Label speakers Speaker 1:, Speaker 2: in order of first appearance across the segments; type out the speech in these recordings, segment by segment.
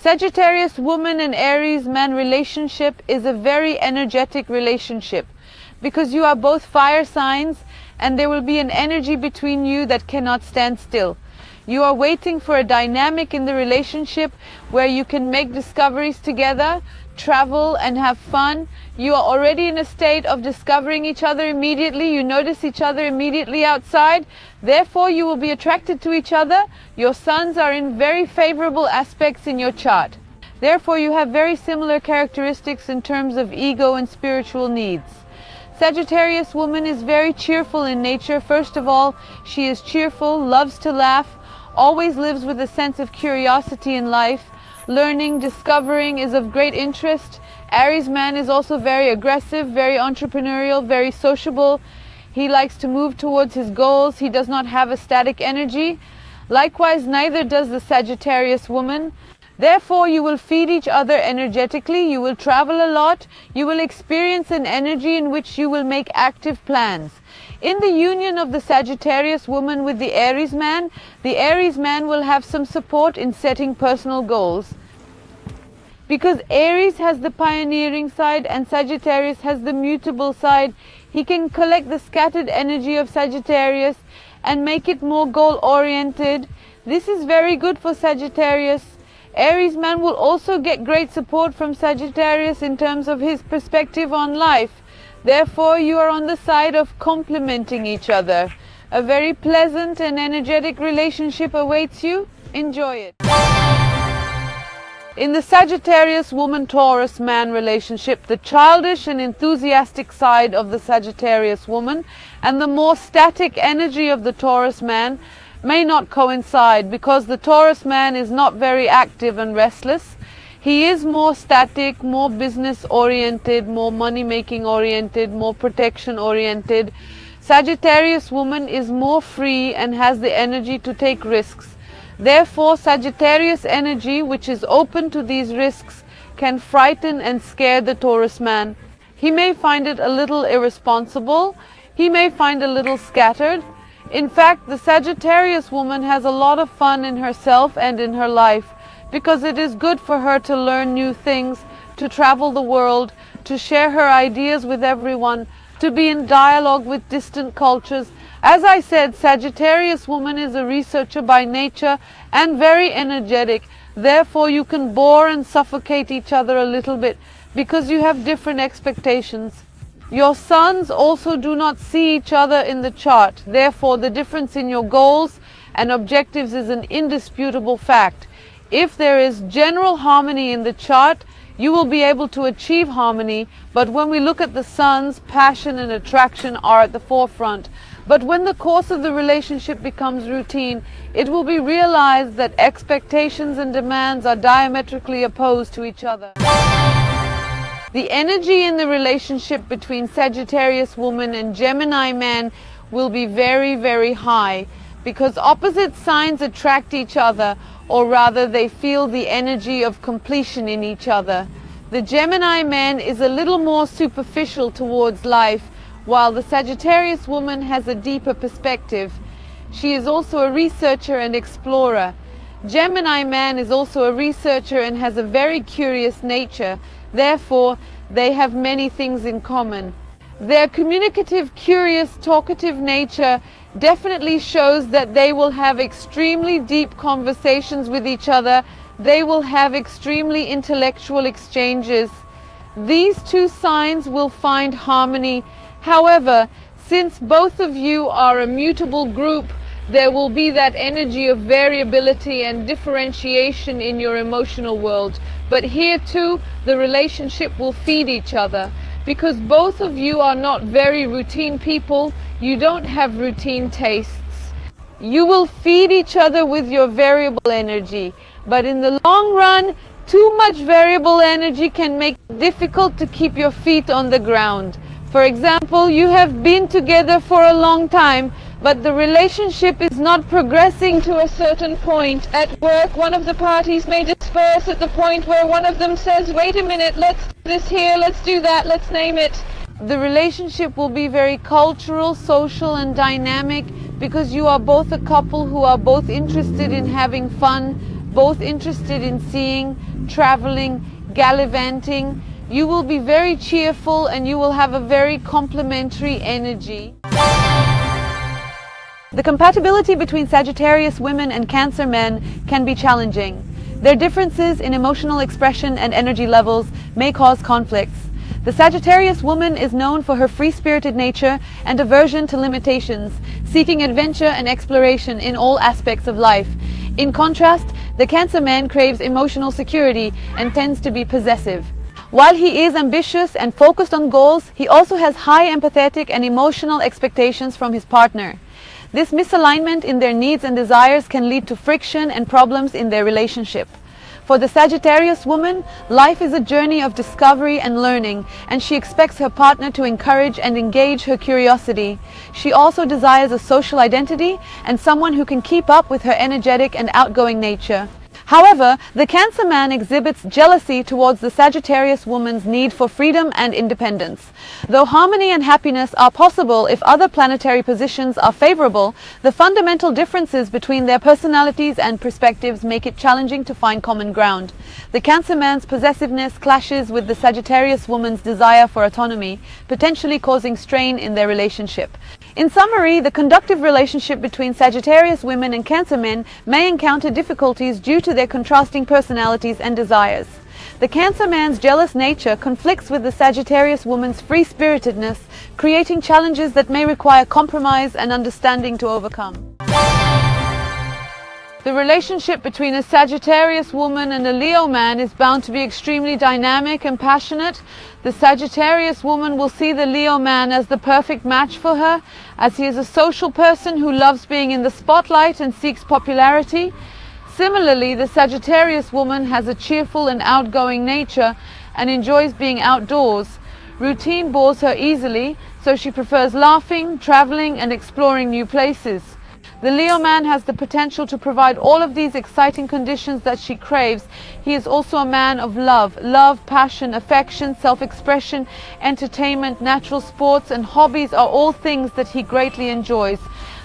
Speaker 1: Sagittarius woman and Aries man relationship is a very energetic relationship because you are both fire signs and there will be an energy between you that cannot stand still. You are waiting for a dynamic in the relationship where you can make discoveries together, travel and have fun. You are already in a state of discovering each other immediately. You notice each other immediately outside. Therefore, you will be attracted to each other. Your suns are in very favorable aspects in your chart. Therefore, you have very similar characteristics in terms of ego and spiritual needs. Sagittarius woman is very cheerful in nature. First of all, she is cheerful, loves to laugh, always lives with a sense of curiosity in life. Learning, discovering is of great interest. Aries man is also very aggressive, very entrepreneurial, very sociable. He likes to move towards his goals. He does not have a static energy. Likewise, neither does the Sagittarius woman. Therefore, you will feed each other energetically. You will travel a lot. You will experience an energy in which you will make active plans. In the union of the Sagittarius woman with the Aries man will have some support in setting personal goals. Because Aries has the pioneering side and Sagittarius has the mutable side, he can collect the scattered energy of Sagittarius and make it more goal-oriented. This is very good for Sagittarius. Aries man will also get great support from Sagittarius in terms of his perspective on life. Therefore, you are on the side of complementing each other. A very pleasant and energetic relationship awaits you. Enjoy it. In the Sagittarius woman-Taurus man relationship, the childish and enthusiastic side of the Sagittarius woman and the more static energy of the Taurus man may not coincide because the Taurus man is not very active and restless. He is more static, more business-oriented, more money-making oriented, more protection-oriented. Sagittarius woman is more free and has the energy to take risks. Therefore, Sagittarius energy, which is open to these risks, can frighten and scare the Taurus man. He may find it a little irresponsible. He may find a little scattered. In fact, the Sagittarius woman has a lot of fun in herself and in her life, because it is good for her to learn new things, to travel the world, to share her ideas with everyone, to be in dialogue with distant cultures. As I said, Sagittarius woman is a researcher by nature and very energetic. Therefore, you can bore and suffocate each other a little bit because you have different expectations. Your suns also do not see each other in the chart. Therefore, the difference in your goals and objectives is an indisputable fact. If there is general harmony in the chart, you will be able to achieve harmony. But when we look at the suns, passion and attraction are at the forefront. But when the course of the relationship becomes routine, it will be realized that expectations and demands are diametrically opposed to each other. The energy in the relationship between Sagittarius woman and Gemini man will be very, very high because opposite signs attract each other, or rather they feel the energy of completion in each other. The Gemini man is a little more superficial towards life, while the Sagittarius woman has a deeper perspective. She is also a researcher and explorer. Gemini man is also a researcher and has a very curious nature. Therefore, they have many things in common. Their communicative, curious, talkative nature definitely shows that they will have extremely deep conversations with each other. They will have extremely intellectual exchanges. These two signs will find harmony. However, since both of you are a mutable group, there will be that energy of variability and differentiation in your emotional world. But here too, the relationship will feed each other. Because both of you are not very routine people, you don't have routine tastes. You will feed each other with your variable energy. But in the long run, too much variable energy can make it difficult to keep your feet on the ground. For example, you have been together for a long time, but the relationship is not progressing to a certain point. At work, one of the parties may disperse at the point where one of them says, wait a minute, let's do this here, let's do that, let's name it. The relationship will be very cultural, social and dynamic because you are both a couple who are both interested in having fun, both interested in seeing, traveling, gallivanting. You will be very cheerful and you will have a very complementary energy. The compatibility between Sagittarius women and Cancer men can be challenging. Their differences in emotional expression and energy levels may cause conflicts. The Sagittarius woman is known for her free-spirited nature and aversion to limitations, seeking adventure and exploration in all aspects of life. In contrast, the Cancer man craves emotional security and tends to be possessive. While he is ambitious and focused on goals, he also has high empathetic and emotional expectations from his partner. This misalignment in their needs and desires can lead to friction and problems in their relationship. For the Sagittarius woman, life is a journey of discovery and learning, and she expects her partner to encourage and engage her curiosity. She also desires a social identity and someone who can keep up with her energetic and outgoing nature. However, the Cancer man exhibits jealousy towards the Sagittarius woman's need for freedom and independence. Though harmony and happiness are possible if other planetary positions are favorable, the fundamental differences between their personalities and perspectives make it challenging to find common ground. The Cancer man's possessiveness clashes with the Sagittarius woman's desire for autonomy, potentially causing strain in their relationship. In summary, the conductive relationship between Sagittarius women and Cancer men may encounter difficulties due to their contrasting personalities and desires. The Cancer man's jealous nature conflicts with the Sagittarius woman's free-spiritedness, creating challenges that may require compromise and understanding to overcome. The relationship between a Sagittarius woman and a Leo man is bound to be extremely dynamic and passionate. The Sagittarius woman will see the Leo man as the perfect match for her, as he is a social person who loves being in the spotlight and seeks popularity. Similarly, the Sagittarius woman has a cheerful and outgoing nature and enjoys being outdoors. Routine bores her easily, so she prefers laughing, traveling, and exploring new places. The Leo man has the potential to provide all of these exciting conditions that she craves. He is also a man of love. Love, passion, affection, self-expression, entertainment, natural sports, and hobbies are all things that he greatly enjoys.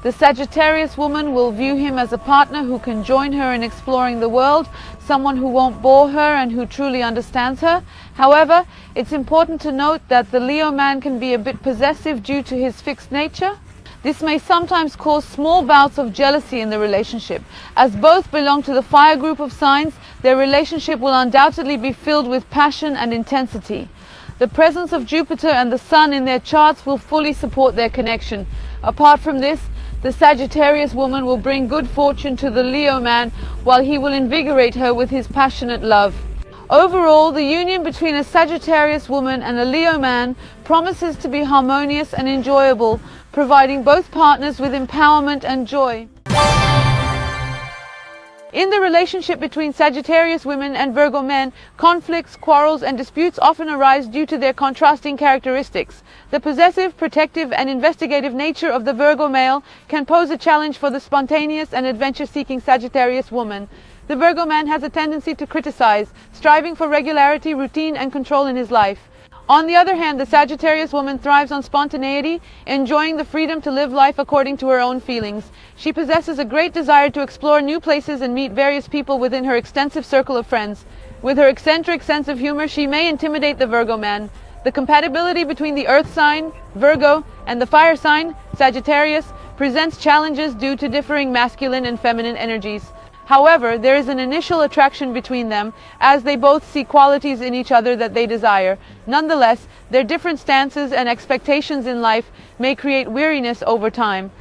Speaker 1: The Sagittarius woman will view him as a partner who can join her in exploring the world, someone who won't bore her and who truly understands her. However, it's important to note that the Leo man can be a bit possessive due to his fixed nature. This may sometimes cause small bouts of jealousy in the relationship. As both belong to the fire group of signs, their relationship will undoubtedly be filled with passion and intensity. The presence of Jupiter and the Sun in their charts will fully support their connection. Apart from this, the Sagittarius woman will bring good fortune to the Leo man, while he will invigorate her with his passionate love. Overall, the union between a Sagittarius woman and a Leo man promises to be harmonious and enjoyable, providing both partners with empowerment and joy. In the relationship between Sagittarius women and Virgo men, conflicts, quarrels, and disputes often arise due to their contrasting characteristics. The possessive, protective, and investigative nature of the Virgo male can pose a challenge for the spontaneous and adventure-seeking Sagittarius woman. The Virgo man has a tendency to criticize, striving for regularity, routine, and control in his life. On the other hand, the Sagittarius woman thrives on spontaneity, enjoying the freedom to live life according to her own feelings. She possesses a great desire to explore new places and meet various people within her extensive circle of friends. With her eccentric sense of humor, she may intimidate the Virgo man. The compatibility between the earth sign, Virgo, and the fire sign, Sagittarius, presents challenges due to differing masculine and feminine energies. However, there is an initial attraction between them, as they both see qualities in each other that they desire. Nonetheless, their different stances and expectations in life may create weariness over time.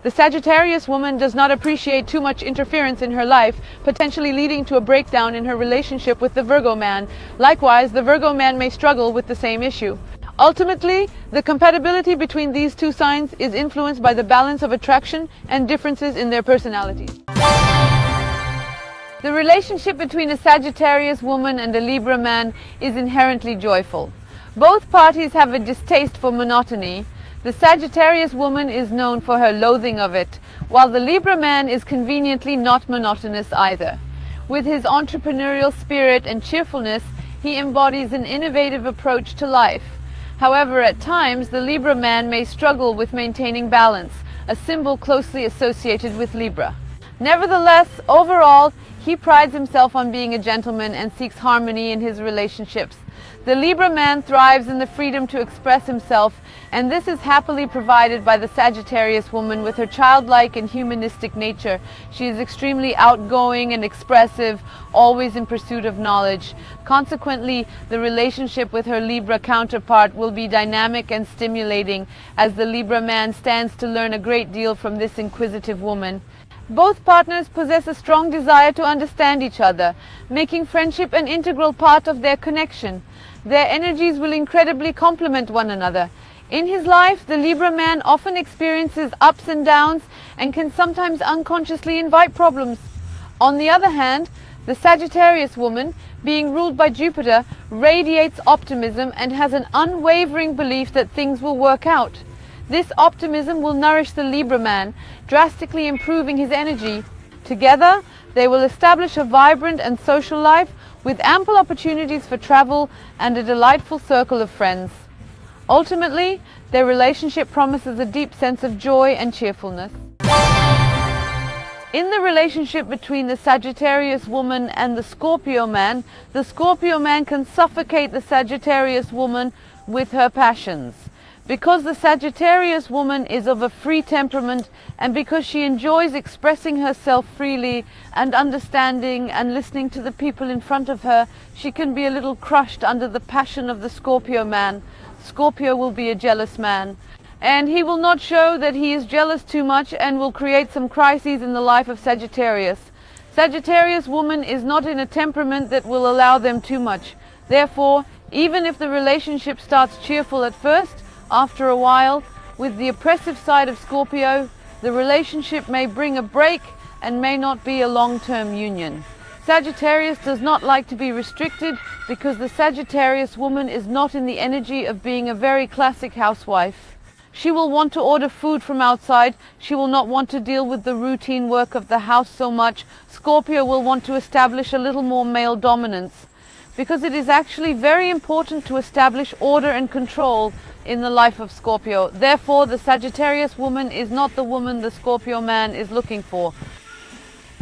Speaker 1: The Sagittarius woman does not appreciate too much interference in her life, potentially leading to a breakdown in her relationship with the Virgo man. Likewise, the Virgo man may struggle with the same issue. Ultimately, the compatibility between these two signs is influenced by the balance of attraction and differences in their personalities. The relationship between a Sagittarius woman and a Libra man is inherently joyful. Both parties have a distaste for monotony. The Sagittarius woman is known for her loathing of it, while the Libra man is conveniently not monotonous either. With his entrepreneurial spirit and cheerfulness, he embodies an innovative approach to life. However, at times, the Libra man may struggle with maintaining balance, a symbol closely associated with Libra. Nevertheless, overall, He prides himself on being a gentleman and seeks harmony in his relationships. The Libra man thrives in the freedom to express himself, and this is happily provided by the Sagittarius woman with her childlike and humanistic nature. She is extremely outgoing and expressive, always in pursuit of knowledge. Consequently, the relationship with her Libra counterpart will be dynamic and stimulating, as the Libra man stands to learn a great deal from this inquisitive woman. Both partners possess a strong desire to understand each other, making friendship an integral part of their connection. Their energies will incredibly complement one another. In his life, the Libra man often experiences ups and downs and can sometimes unconsciously invite problems. On the other hand, the Sagittarius woman, being ruled by Jupiter, radiates optimism and has an unwavering belief that things will work out. This optimism will nourish the Libra man, drastically improving his energy. Together, they will establish a vibrant and social life with ample opportunities for travel and a delightful circle of friends. Ultimately, their relationship promises a deep sense of joy and cheerfulness. In the relationship between the Sagittarius woman and the Scorpio man can suffocate the Sagittarius woman with her passions. Because the Sagittarius woman is of a free temperament, and because she enjoys expressing herself freely and understanding and listening to the people in front of her, she can be a little crushed under the passion of the Scorpio man. Scorpio will be a jealous man, and he will not show that he is jealous too much and will create some crises in the life of Sagittarius. Sagittarius woman is not in a temperament that will allow them too much. Therefore, even if the relationship starts cheerful at first, after a while, with the oppressive side of Scorpio, the relationship may bring a break and may not be a long-term union. Sagittarius does not like to be restricted because the Sagittarius woman is not in the energy of being a very classic housewife. She will want to order food from outside. She will not want to deal with the routine work of the house so much. Scorpio will want to establish a little more male dominance, because it is actually very important to establish order and control in the life of Scorpio. Therefore, the Sagittarius woman is not the woman the Scorpio man is looking for.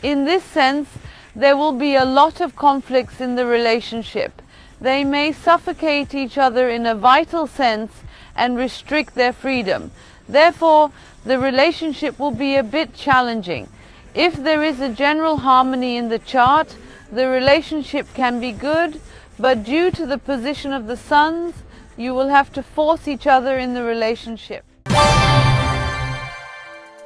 Speaker 1: In this sense, there will be a lot of conflicts in the relationship. They may suffocate each other in a vital sense and restrict their freedom. Therefore, the relationship will be a bit challenging. If there is a general harmony in the chart, the relationship can be good, but due to the position of the suns, you will have to force each other in the relationship.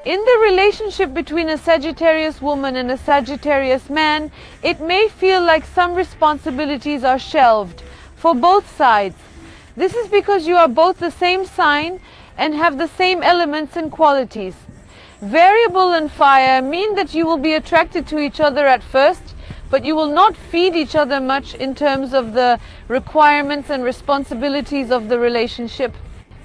Speaker 1: In the relationship between a Sagittarius woman and a Sagittarius man, it may feel like some responsibilities are shelved for both sides. This is because you are both the same sign and have the same elements and qualities. Variable and fire mean that you will be attracted to each other at first, but you will not feed each other much in terms of the requirements and responsibilities of the relationship.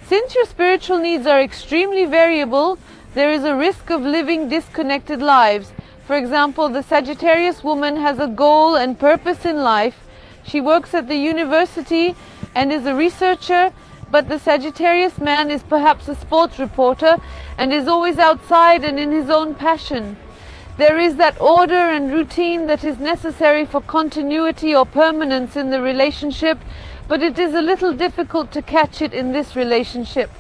Speaker 1: Since your spiritual needs are extremely variable, there is a risk of living disconnected lives. For example, the Sagittarius woman has a goal and purpose in life. She works at the university and is a researcher, but the Sagittarius man is perhaps a sports reporter and is always outside and in his own passion. There is that order and routine that is necessary for continuity or permanence in the relationship, but it is a little difficult to catch it in this relationship,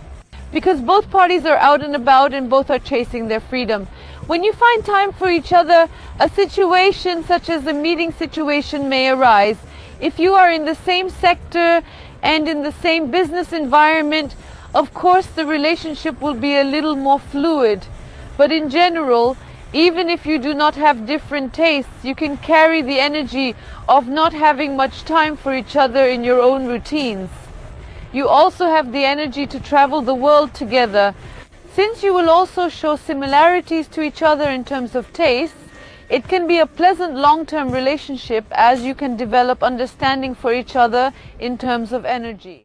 Speaker 1: because both parties are out and about and both are chasing their freedom. When you find time for each other, a situation such as a meeting situation may arise. If you are in the same sector and in the same business environment, of course the relationship will be a little more fluid. But in general, even if you do not have different tastes, you can carry the energy of not having much time for each other in your own routines. You also have the energy to travel the world together. Since you will also show similarities to each other in terms of tastes, it can be a pleasant long-term relationship as you can develop understanding for each other in terms of energy.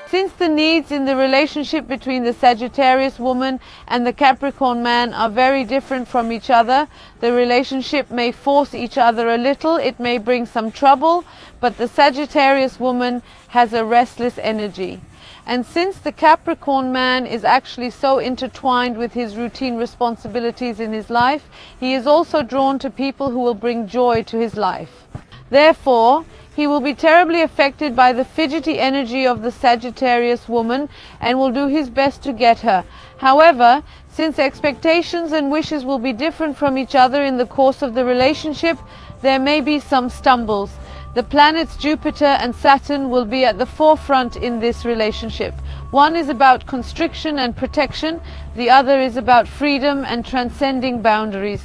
Speaker 1: Since the needs in the relationship between the Sagittarius woman and the Capricorn man are very different from each other, the relationship may force each other a little, it may bring some trouble, but the Sagittarius woman has a restless energy. And since the Capricorn man is actually so intertwined with his routine responsibilities in his life, he is also drawn to people who will bring joy to his life. Therefore, he will be terribly affected by the fidgety energy of the Sagittarius woman and will do his best to get her. However, since expectations and wishes will be different from each other in the course of the relationship, there may be some stumbles. The planets Jupiter and Saturn will be at the forefront in this relationship. One is about constriction and protection, the other is about freedom and transcending boundaries.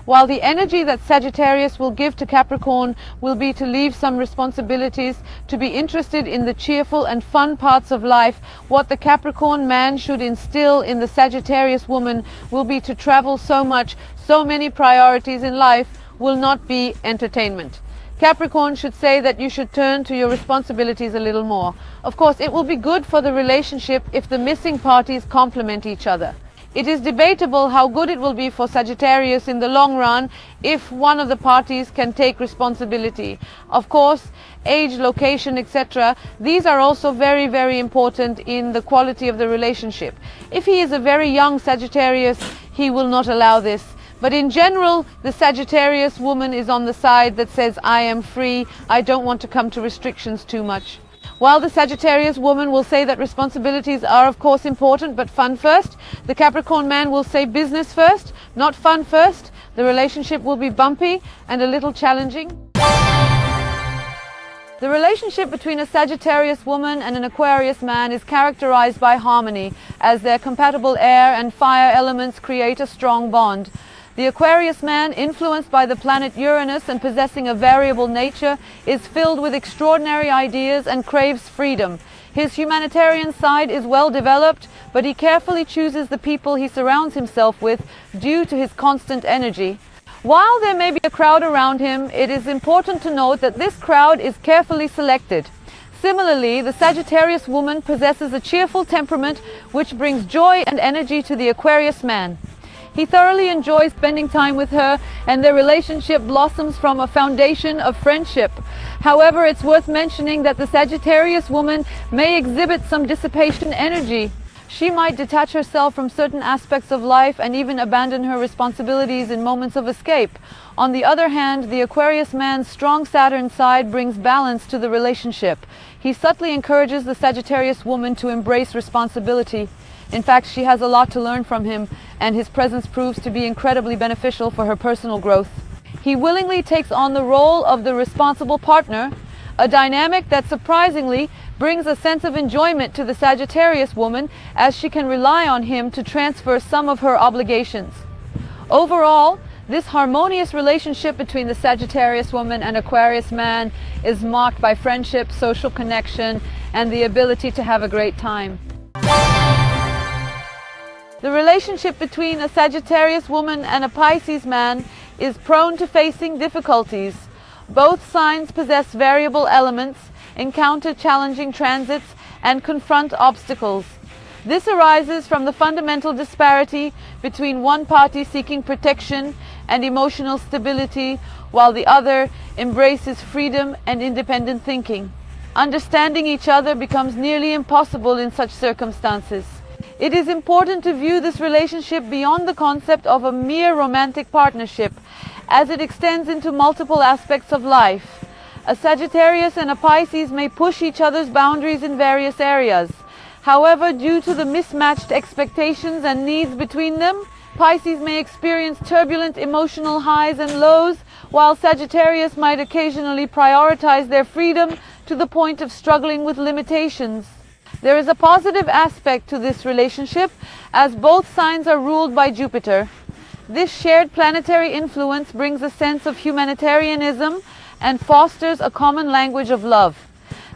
Speaker 1: While the energy that Sagittarius will give to Capricorn will be to leave some responsibilities, to be interested in the cheerful and fun parts of life, what the Capricorn man should instill in the Sagittarius woman will be to travel so much, so many priorities in life will not be entertainment. Capricorn should say that you should turn to your responsibilities a little more. Of course, it will be good for the relationship if the missing parties complement each other. It is debatable how good it will be for Sagittarius in the long run if one of the parties can take responsibility. Of course, age, location, etc. These are also very, very important in the quality of the relationship. If he is a very young Sagittarius, he will not allow this. But in general, the Sagittarius woman is on the side that says, I am free, I don't want to come to restrictions too much. While the Sagittarius woman will say that responsibilities are of course important, but fun first, the Capricorn man will say business first, not fun first. The relationship will be bumpy and a little challenging. The relationship between a Sagittarius woman and an Aquarius man is characterized by harmony, as their compatible air and fire elements create a strong bond. The Aquarius man, influenced by the planet Uranus and possessing a variable nature, is filled with extraordinary ideas and craves freedom. His humanitarian side is well developed, but he carefully chooses the people he surrounds himself with due to his constant energy. While there may be a crowd around him, it is important to note that this crowd is carefully selected. Similarly, the Sagittarius woman possesses a cheerful temperament which brings joy and energy to the Aquarius man. He thoroughly enjoys spending time with her, and their relationship blossoms from a foundation of friendship. However, it's worth mentioning that the Sagittarius woman may exhibit some dissipation energy. She might detach herself from certain aspects of life and even abandon her responsibilities in moments of escape. On the other hand, the Aquarius man's strong Saturn side brings balance to the relationship. He subtly encourages the Sagittarius woman to embrace responsibility. In fact, she has a lot to learn from him, and his presence proves to be incredibly beneficial for her personal growth. He willingly takes on the role of the responsible partner, a dynamic that surprisingly brings a sense of enjoyment to the Sagittarius woman, as she can rely on him to transfer some of her obligations. Overall, this harmonious relationship between the Sagittarius woman and Aquarius man is marked by friendship, social connection, and the ability to have a great time. The relationship between a Sagittarius woman and a Pisces man is prone to facing difficulties. Both signs possess variable elements, encounter challenging transits, and confront obstacles. This arises from the fundamental disparity between one party seeking protection and emotional stability, while the other embraces freedom and independent thinking. Understanding each other becomes nearly impossible in such circumstances. It is important to view this relationship beyond the concept of a mere romantic partnership, as it extends into multiple aspects of life. A Sagittarius and a Pisces may push each other's boundaries in various areas. However, due to the mismatched expectations and needs between them, Pisces may experience turbulent emotional highs and lows, while Sagittarius might occasionally prioritize their freedom to the point of struggling with limitations. There is a positive aspect to this relationship, as both signs are ruled by Jupiter. This shared planetary influence brings a sense of humanitarianism and fosters a common language of love.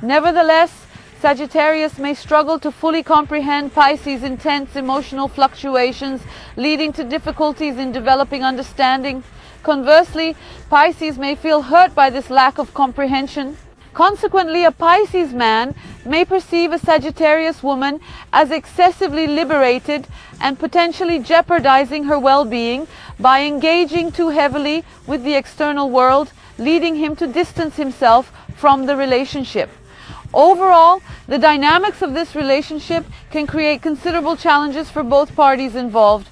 Speaker 1: Nevertheless, Sagittarius may struggle to fully comprehend Pisces' intense emotional fluctuations, leading to difficulties in developing understanding. Conversely, Pisces may feel hurt by this lack of comprehension. Consequently, a Pisces man may perceive a Sagittarius woman as excessively liberated and potentially jeopardizing her well-being by engaging too heavily with the external world, leading him to distance himself from the relationship. Overall, the dynamics of this relationship can create considerable challenges for both parties involved.